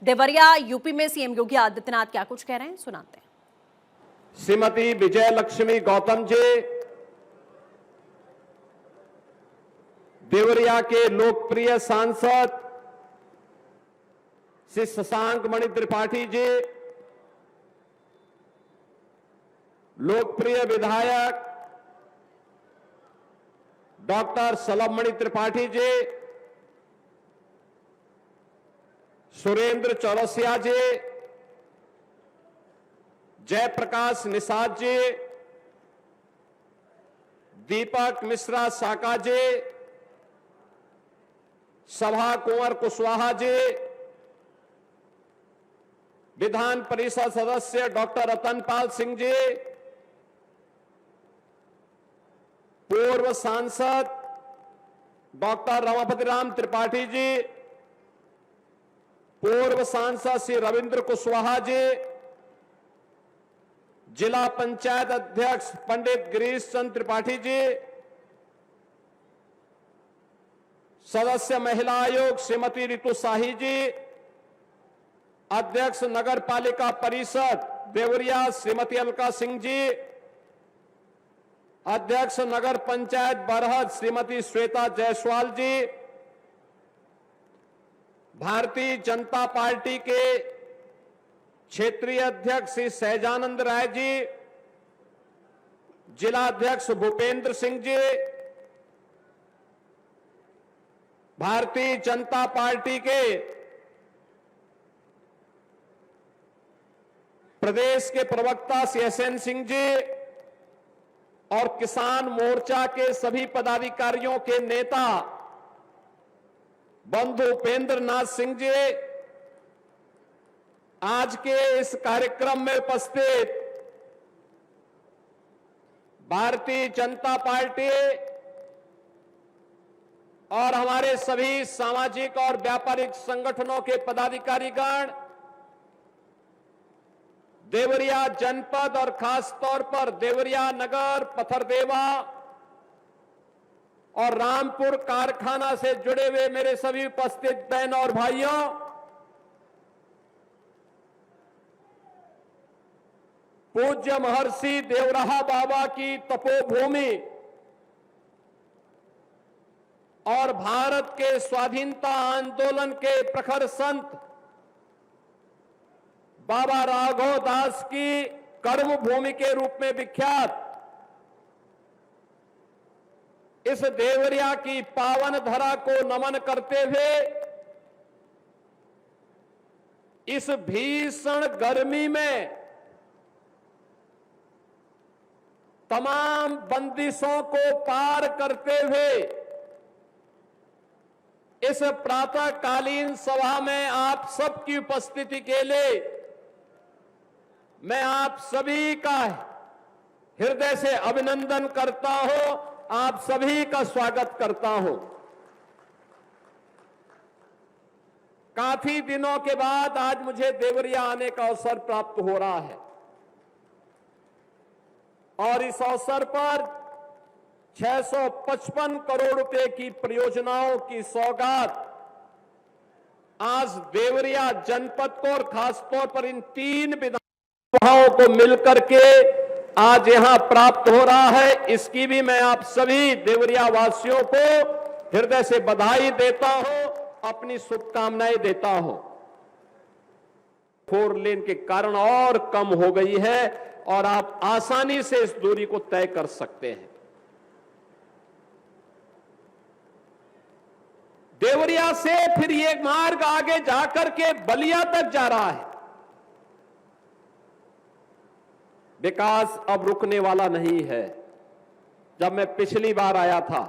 Deoria UP में CM Yogi Adityanath क्या कुछ कह रहे हैं, सुनाते हैं। श्रीमती विजय लक्ष्मी गौतम जी, देवरिया के लोकप्रिय सांसद श्री शशांक मणि त्रिपाठी जी, लोकप्रिय विधायक डॉक्टर सलभमणि त्रिपाठी जी, सुरेंद्र चौरसिया जी, जयप्रकाश निषाद जी, दीपक मिश्रा साका जी, सभा कुंवर कुशवाहा जी, विधान परिषद सदस्य डॉक्टर रतनपाल सिंह जी, पूर्व सांसद डॉक्टर रमापति राम त्रिपाठी जी, पूर्व सांसद श्री रविंद्र कुशवाहा जी, जिला पंचायत अध्यक्ष पंडित गिरीश चंद्र त्रिपाठी जी, सदस्य महिला आयोग श्रीमती ऋतु शाही जी, अध्यक्ष नगर पालिका परिषद देवरिया श्रीमती अलका सिंह जी, अध्यक्ष नगर पंचायत बरहद श्रीमती श्वेता जायसवाल जी, भारतीय जनता पार्टी के क्षेत्रीय अध्यक्ष श्री सहजानंद राय जी, जिला अध्यक्ष भूपेंद्र सिंह जी, भारतीय जनता पार्टी के प्रदेश के प्रवक्ता श्री एसएन सिंह जी और किसान मोर्चा के सभी पदाधिकारियों के नेता बंधु उपेंद्र नाथ सिंह जी, आज के इस कार्यक्रम में उपस्थित भारतीय जनता पार्टी और हमारे सभी सामाजिक और व्यापारिक संगठनों के पदाधिकारीगण, देवरिया जनपद और खास तौर पर देवरिया नगर, पथरदेवा और रामपुर कारखाना से जुड़े हुए मेरे सभी उपस्थित बहन और भाइयों, पूज्य महर्षि देवराहा बाबा की तपोभूमि और भारत के स्वाधीनता आंदोलन के प्रखर संत बाबा राघव दास की कर्मभूमि के रूप में विख्यात इस देवरिया की पावन धरा को नमन करते हुए इस भीषण गर्मी में तमाम बंदिशों को पार करते हुए इस प्रातःकालीन सभा में आप सबकी उपस्थिति के लिए मैं आप सभी का हृदय से अभिनंदन करता हूं, आप सभी का स्वागत करता हूं। काफी दिनों के बाद आज मुझे देवरिया आने का अवसर प्राप्त हो रहा है और इस अवसर पर 655 करोड़ रुपए की परियोजनाओं की सौगात आज देवरिया जनपद को और खासतौर पर इन 3 विधानसभाओं को मिलकर के आज यहां प्राप्त हो रहा है। इसकी भी मैं आप सभी देवरिया वासियों को हृदय से बधाई देता हूं, अपनी शुभकामनाएं देता हूं। 4 लेन के कारण और कम हो गई है और आप आसानी से इस दूरी को तय कर सकते हैं। देवरिया से फिर ये मार्ग आगे जाकर के बलिया तक जा रहा है। विकास अब रुकने वाला नहीं है। जब मैं पिछली बार आया था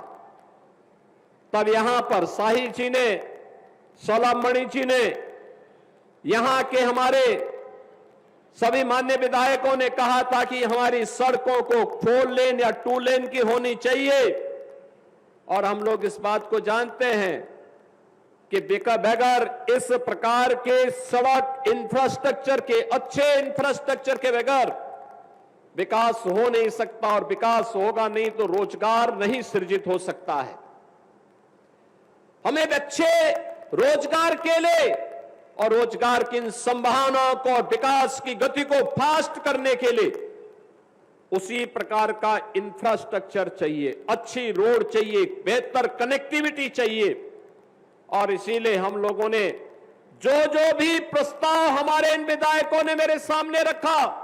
तब यहां पर शाही जी ने, सलभमणि जी ने, यहां के हमारे सभी माननीय विधायकों ने कहा था कि हमारी सड़कों को 4 लेन या 2 लेन की होनी चाहिए और हम लोग इस बात को जानते हैं कि बगैर इस प्रकार के सड़क इंफ्रास्ट्रक्चर के, अच्छे इंफ्रास्ट्रक्चर के बगैर विकास हो नहीं सकता और विकास होगा नहीं तो रोजगार नहीं सृजित हो सकता है। हमें अच्छे रोजगार के लिए और रोजगार की इन संभावनाओं को और विकास की गति को फास्ट करने के लिए उसी प्रकार का इंफ्रास्ट्रक्चर चाहिए, अच्छी रोड चाहिए, बेहतर कनेक्टिविटी चाहिए। और इसीलिए हम लोगों ने जो जो भी प्रस्ताव हमारे इन विधायकों ने मेरे सामने रखा,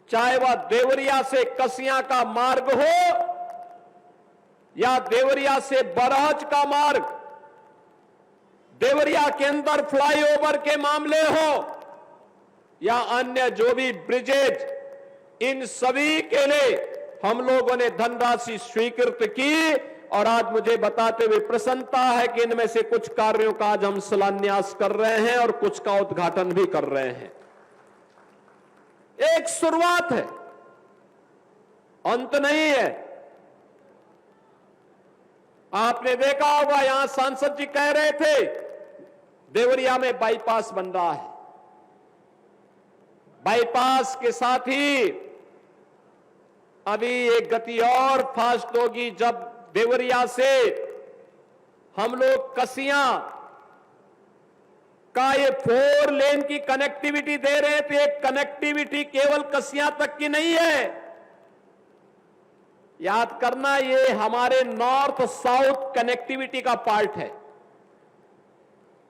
चाहे वह देवरिया से कसिया का मार्ग हो या देवरिया से बरहज का मार्ग, देवरिया के अंदर फ्लाईओवर के मामले हो या अन्य जो भी ब्रिजेज, इन सभी के लिए हम लोगों ने धनराशि स्वीकृत की। और आज मुझे बताते हुए प्रसन्नता है कि इनमें से कुछ कार्यों का आज हम शिलान्यास कर रहे हैं और कुछ का उद्घाटन भी कर रहे हैं। एक शुरुआत है, अंत नहीं है। आपने देखा होगा, यहां सांसद जी कह रहे थे देवरिया में बाईपास बन रहा है। बाईपास के साथ ही अभी एक गति और फास्ट होगी, जब देवरिया से हम लोग कसिया का ये 4 लेन की कनेक्टिविटी दे रहे थे। एक कनेक्टिविटी केवल कसिया तक की नहीं है, याद करना, ये हमारे नॉर्थ साउथ कनेक्टिविटी का पार्ट है।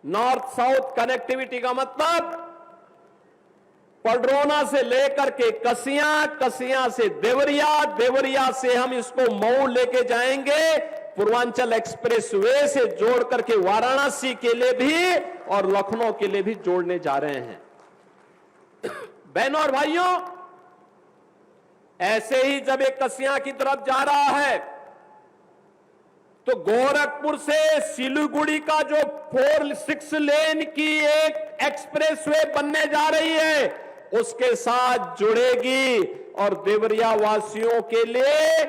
नॉर्थ साउथ कनेक्टिविटी का मतलब पडरौना से लेकर के कसिया, कसिया से देवरिया, देवरिया से हम इसको मऊ लेके जाएंगे, पूर्वांचल एक्सप्रेस वे से जोड़ करके वाराणसी के लिए भी और लखनऊ के लिए भी जोड़ने जा रहे हैं। बहनों और भाइयों, ऐसे ही जब एक कसिया की तरफ जा रहा है तो गोरखपुर से सिलीगुड़ी का जो 4-6 लेन की एक एक्सप्रेसवे बनने जा रही है, उसके साथ जुड़ेगी। और देवरिया वासियों के लिए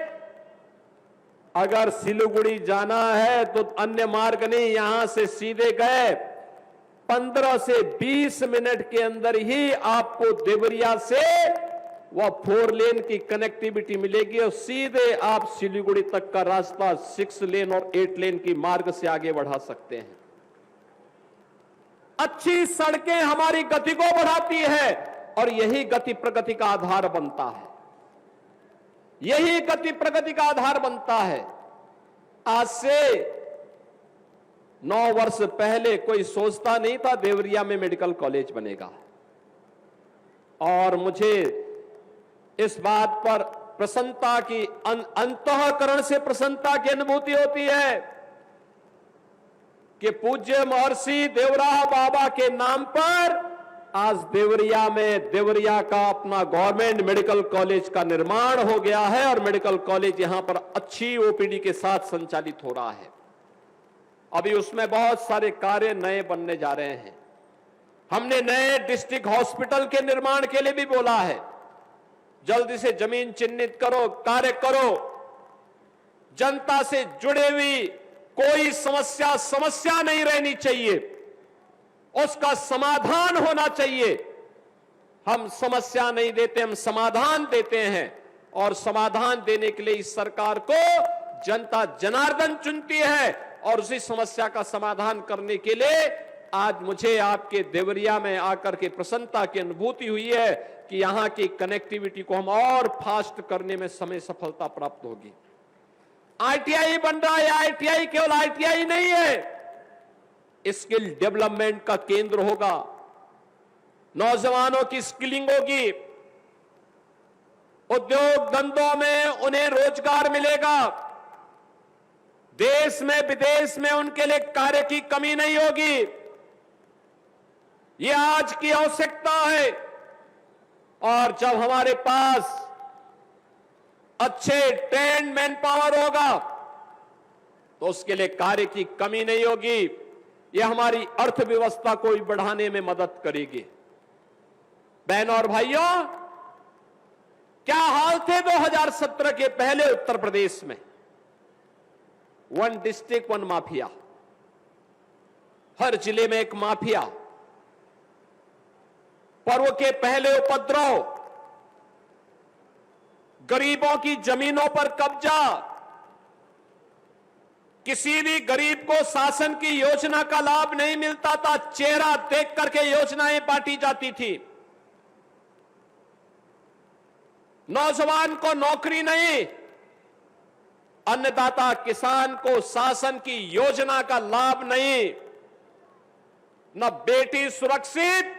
अगर सिलीगुड़ी जाना है तो अन्य मार्ग नहीं, यहां से सीधे गए 15 से 20 मिनट के अंदर ही आपको देवरिया से वह 4 लेन की कनेक्टिविटी मिलेगी और सीधे आप सिलीगुड़ी तक का रास्ता 6 लेन और 8 लेन की मार्ग से आगे बढ़ा सकते हैं। अच्छी सड़कें हमारी गति को बढ़ाती है और यही गति प्रगति का आधार बनता है। यही गति प्रगति का आधार बनता है। आज से 9 वर्ष पहले कोई सोचता नहीं था देवरिया में मेडिकल कॉलेज बनेगा। और मुझे इस बात पर प्रसन्नता की, अंतःकरण से प्रसन्नता की अनुभूति होती है कि पूज्य महर्षि देवराह बाबा के नाम पर आज देवरिया में, देवरिया का अपना गवर्नमेंट मेडिकल कॉलेज का निर्माण हो गया है और मेडिकल कॉलेज यहां पर अच्छी ओपीडी के साथ संचालित हो रहा है। अभी उसमें बहुत सारे कार्य नए बनने जा रहे हैं। हमने नए डिस्ट्रिक्ट हॉस्पिटल के निर्माण के लिए भी बोला है। जल्दी से जमीन चिन्हित करो, कार्य करो। जनता से जुड़े हुई कोई समस्या नहीं रहनी चाहिए, उसका समाधान होना चाहिए। हम समस्या नहीं देते, हम समाधान देते हैं और समाधान देने के लिए इस सरकार को जनता जनार्दन चुनती है। और उसी समस्या का समाधान करने के लिए आज मुझे आपके देवरिया में आकर के प्रसन्नता की अनुभूति हुई है कि यहां की कनेक्टिविटी को हम और फास्ट करने में समय सफलता प्राप्त होगी। आईटीआई बन रहा है। आईटीआई केवल आईटीआई नहीं है, स्किल डेवलपमेंट का केंद्र होगा। नौजवानों की स्किलिंग होगी, उद्योग धंधों में उन्हें रोजगार मिलेगा, देश में विदेश में उनके लिए कार्य की कमी नहीं होगी। यह आज की आवश्यकता है। और जब हमारे पास अच्छे ट्रेंड मैन पावर होगा तो उसके लिए कार्य की कमी नहीं होगी। यह हमारी अर्थव्यवस्था को भी बढ़ाने में मदद करेगी। बहनों और भाइयों, क्या हाल थे 2017 के पहले उत्तर प्रदेश में? 1 डिस्ट्रिक्ट 1 माफिया, हर जिले में एक माफिया, पर्व के पहले उपद्रव, गरीबों की जमीनों पर कब्जा, किसी भी गरीब को शासन की योजना का लाभ नहीं मिलता था, चेहरा देख करके योजनाएं बांटी जाती थी। नौजवान को नौकरी नहीं, अन्नदाता किसान को शासन की योजना का लाभ नहीं। न बेटी सुरक्षित,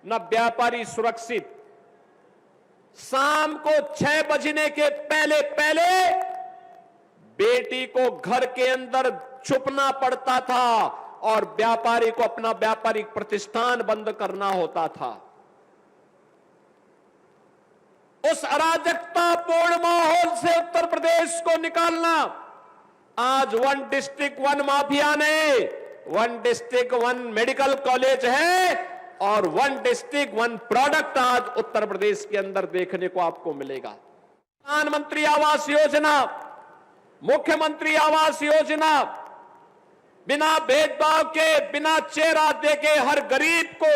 न व्यापारी सुरक्षित। शाम को 6 बजने के पहले पहले बेटी को घर के अंदर छुपना पड़ता था और व्यापारी को अपना व्यापारिक प्रतिष्ठान बंद करना होता था। उस अराजकतापूर्ण माहौल से उत्तर प्रदेश को निकालना, आज 1 डिस्ट्रिक्ट 1 माफिया नहीं, 1 डिस्ट्रिक्ट 1 मेडिकल कॉलेज है और 1 डिस्ट्रिक्ट 1 प्रोडक्ट आज उत्तर प्रदेश के अंदर देखने को आपको मिलेगा। प्रधानमंत्री आवास योजना, मुख्यमंत्री आवास योजना, बिना भेदभाव के, बिना चेहरा देके हर गरीब को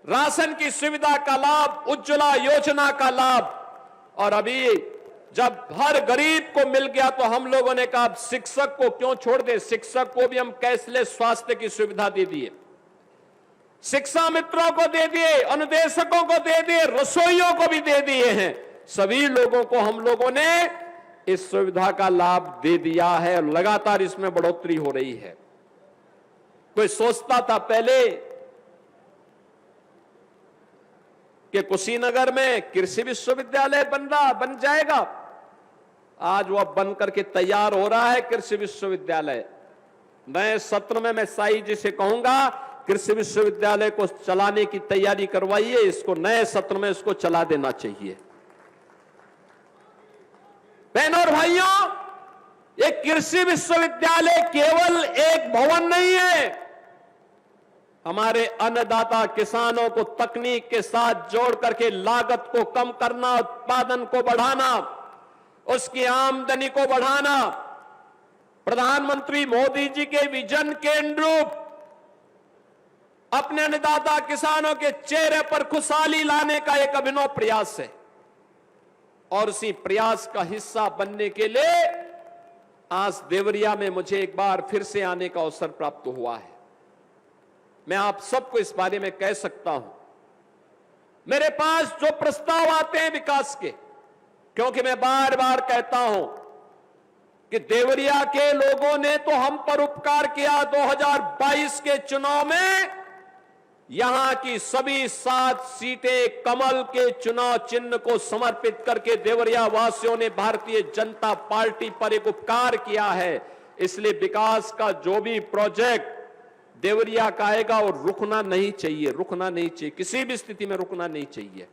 राशन की सुविधा का लाभ, उज्ज्वला योजना का लाभ। और अभी जब हर गरीब को मिल गया तो हम लोगों ने कहा शिक्षक को क्यों छोड़ दे, शिक्षक को भी हम कैशलेस स्वास्थ्य की सुविधा दे दिए, शिक्षा मित्रों को दे दिए, अनुदेशकों को दे दिए, रसोइयों को भी दे दिए हैं। सभी लोगों को हम लोगों ने इस सुविधा का लाभ दे दिया है और लगातार इसमें बढ़ोतरी हो रही है। कोई सोचता था पहले कि कुशीनगर में कृषि विश्वविद्यालय बन जाएगा, आज वह बन करके तैयार हो रहा है कृषि विश्वविद्यालय। नए सत्र में मैं साई जी से कहूंगा कृषि विश्वविद्यालय को चलाने की तैयारी करवाइए, इसको नए सत्र में इसको चला देना चाहिए। बहनों और भाइयों, ये कृषि विश्वविद्यालय केवल एक भवन नहीं है, हमारे अन्नदाता किसानों को तकनीक के साथ जोड़ करके लागत को कम करना, उत्पादन को बढ़ाना, उसकी आमदनी को बढ़ाना, प्रधानमंत्री मोदी जी के विजन के अनुरूप अपने अन्नदाता किसानों के चेहरे पर खुशहाली लाने का एक अभिनव प्रयास है। और उसी प्रयास का हिस्सा बनने के लिए आज देवरिया में मुझे एक बार फिर से आने का अवसर प्राप्त हुआ है। मैं आप सबको इस बारे में कह सकता हूं, मेरे पास जो प्रस्ताव आते हैं विकास के, क्योंकि मैं बार बार कहता हूं कि देवरिया के लोगों ने तो हम पर उपकार किया। 2022 के चुनाव में यहां की सभी 7 सीटें कमल के चुनाव चिन्ह को समर्पित करके देवरिया वासियों ने भारतीय जनता पार्टी पर एक उपकार किया है। इसलिए विकास का जो भी प्रोजेक्ट देवरिया का आएगा और रुकना नहीं चाहिए, रुकना नहीं चाहिए, किसी भी स्थिति में रुकना नहीं चाहिए।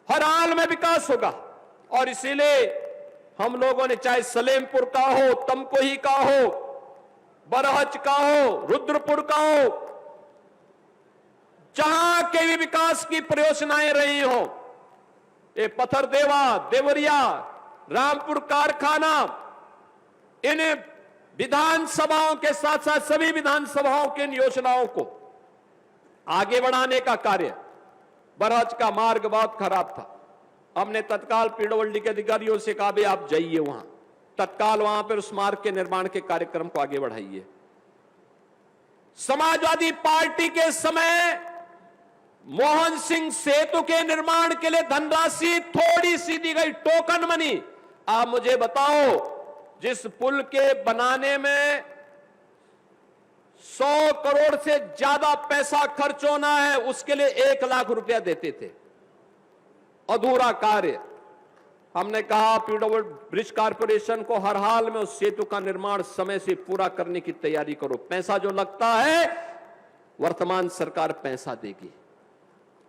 हर हाल में विकास होगा और इसीलिए हम लोगों ने चाहे सलेमपुर का हो, तमकोही का हो, बरहज का हो, रुद्रपुर का हो, जहां के भी विकास की परियोजनाएं रही हो, ये पत्थरदेवा, देवरिया, रामपुर कारखाना, इन विधानसभाओं के साथ साथ सभी विधानसभाओं की इन योजनाओं को आगे बढ़ाने का कार्य। बरहज का मार्ग बहुत खराब था, हमने तत्काल पीडब्ल्यूडी के अधिकारियों से कहा भी आप जाइए वहां, तत्काल वहां पर उस मार्ग के निर्माण के कार्यक्रम को आगे बढ़ाइए। समाजवादी पार्टी के समय मोहन सिंह सेतु के निर्माण के लिए धनराशि थोड़ी सी दी गई, टोकन मनी। आप मुझे बताओ, जिस पुल के बनाने में 100 करोड़ से ज्यादा पैसा खर्च होना है, उसके लिए 1 लाख रुपया देते थे, अधूरा कार्य। हमने कहा पीडब्ल्यूडी ब्रिज कारपोरेशन को हर हाल में उस सेतु का निर्माण समय से पूरा करने की तैयारी करो, पैसा जो लगता है वर्तमान सरकार पैसा देगी।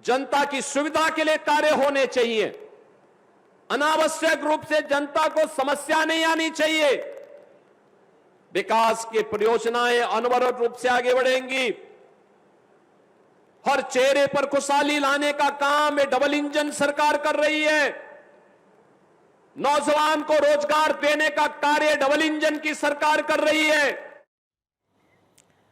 जनता की सुविधा के लिए कार्य होने चाहिए, अनावश्यक रूप से जनता को समस्या नहीं आनी चाहिए। विकास की परियोजनाएं अनवरत रूप से आगे बढ़ेंगी। हर चेहरे पर खुशहाली लाने का काम ये डबल इंजन सरकार कर रही है। नौजवान को रोजगार देने का कार्य डबल इंजन की सरकार कर रही है।